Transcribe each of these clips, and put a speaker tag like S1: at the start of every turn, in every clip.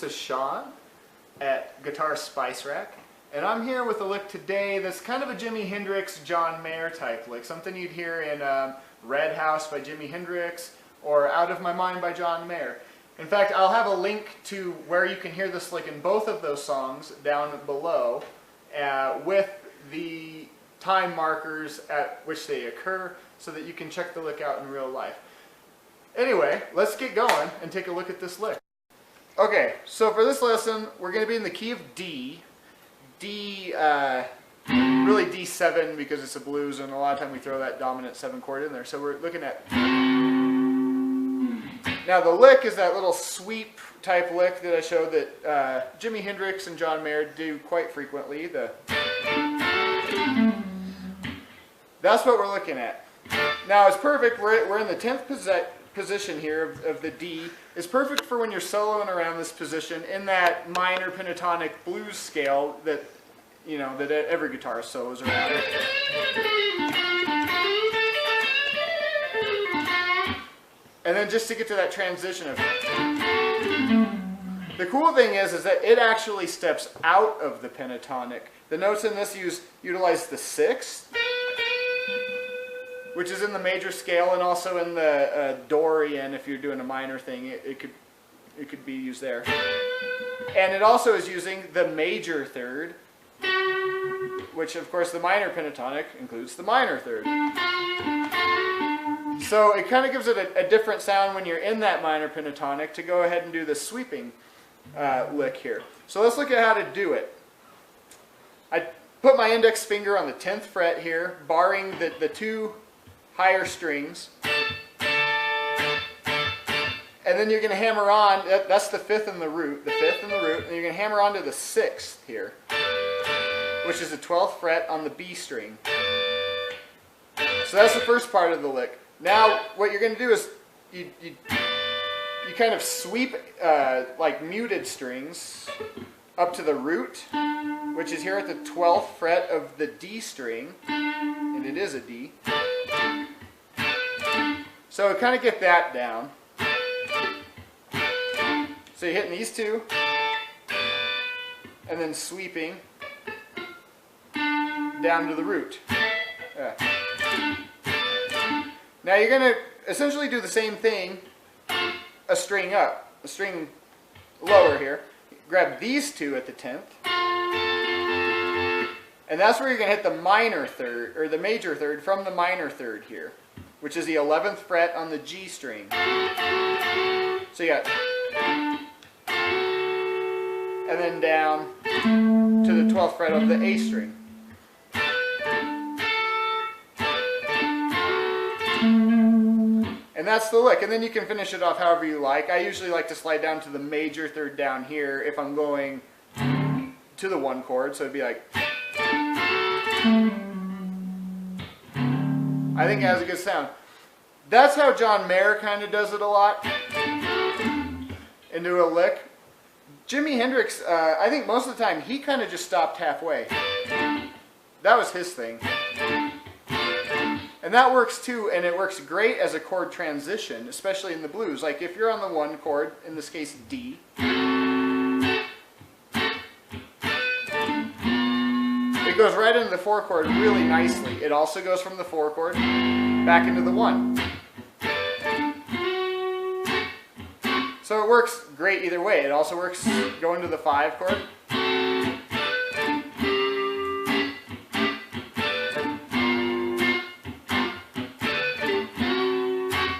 S1: this is Sean at Guitar Spice Rack, and I'm here with a lick today that's kind of a Jimi Hendrix, John Mayer type lick, something you'd hear in Red House by Jimi Hendrix or Out of My Mind by John Mayer. In fact, I'll have a link to where you can hear this lick in both of those songs down below with the time markers at which they occur so that you can check the lick out in real life. Anyway, let's get going and take a look at this lick. Okay, so for this lesson, we're going to be in the key of D. Really D7 because it's a blues, and a lot of time we throw that dominant 7 chord in there. So we're looking at... Now the lick is that little sweep type lick that I showed that Jimi Hendrix and John Mayer do quite frequently. That's what we're looking at. Now it's perfect, we're in the 10th position here of the D. It's perfect for when you're soloing around this position in that minor pentatonic blues scale that, you know, that every guitarist solos around. And then just to get to that transition of... The cool thing is that it actually steps out of the pentatonic. The notes in this utilize the 6th, which is in the major scale, and also in the Dorian. If you're doing a minor thing, it could be used there. And it also is using the major third, which of course the minor pentatonic includes the minor third. So it kind of gives it a different sound when you're in that minor pentatonic to go ahead and do the sweeping lick here. So let's look at how to do it. I put my index finger on the 10th fret here, barring the 2 higher strings. And then you're going to hammer on, that's the 5th and the root, and you're going to hammer onto the 6th here, which is the 12th fret on the B string. So that's the first part of the lick. Now what you're going to do is you kind of sweep like muted strings up to the root, which is here at the 12th fret of the D string, and it is a D. So kind of get that down. So you're hitting these 2, and then sweeping down to the root. Now you're going to essentially do the same thing a string up, a string lower here. Grab these 2 at the 10th, and that's where you're going to hit the minor third, or the major third from the minor third here, which is the 11th fret on the G string. So you got, and then down to the 12th fret of the A string. And that's the lick, and then you can finish it off however you like. I usually like to slide down to the major third down here if I'm going to the 1 chord, so it'd be like... I think it has a good sound. That's how John Mayer kind of does it a lot, into a lick. Jimi Hendrix, I think most of the time, he kind of just stopped halfway. That was his thing. And that works too, and it works great as a chord transition, especially in the blues. Like if you're on the 1 chord, in this case D, it goes right into the 4 chord really nicely. It also goes from the 4 chord back into the 1. So it works great either way. It also works going to the 5 chord.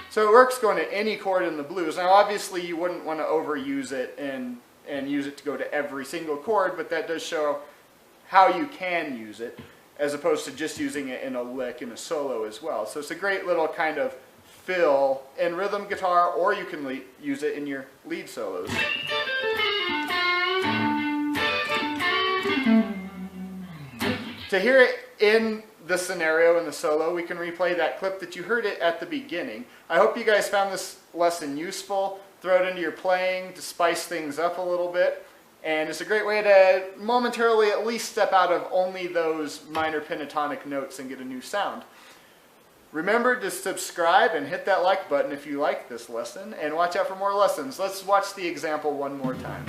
S1: So it works going to any chord in the blues. Now obviously you wouldn't want to overuse it and use it to go to every single chord, but that does show how you can use it, as opposed to just using it in a lick in a solo as well. So it's a great little kind of fill in rhythm guitar, or you can use it in your lead solos. To hear it in the scenario in the solo, we can replay that clip that you heard it at the beginning. I hope you guys found this lesson useful. Throw it into your playing to spice things up a little bit. And it's a great way to momentarily at least step out of only those minor pentatonic notes and get a new sound. Remember to subscribe and hit that like button if you like this lesson, and watch out for more lessons. Let's watch the example one more time.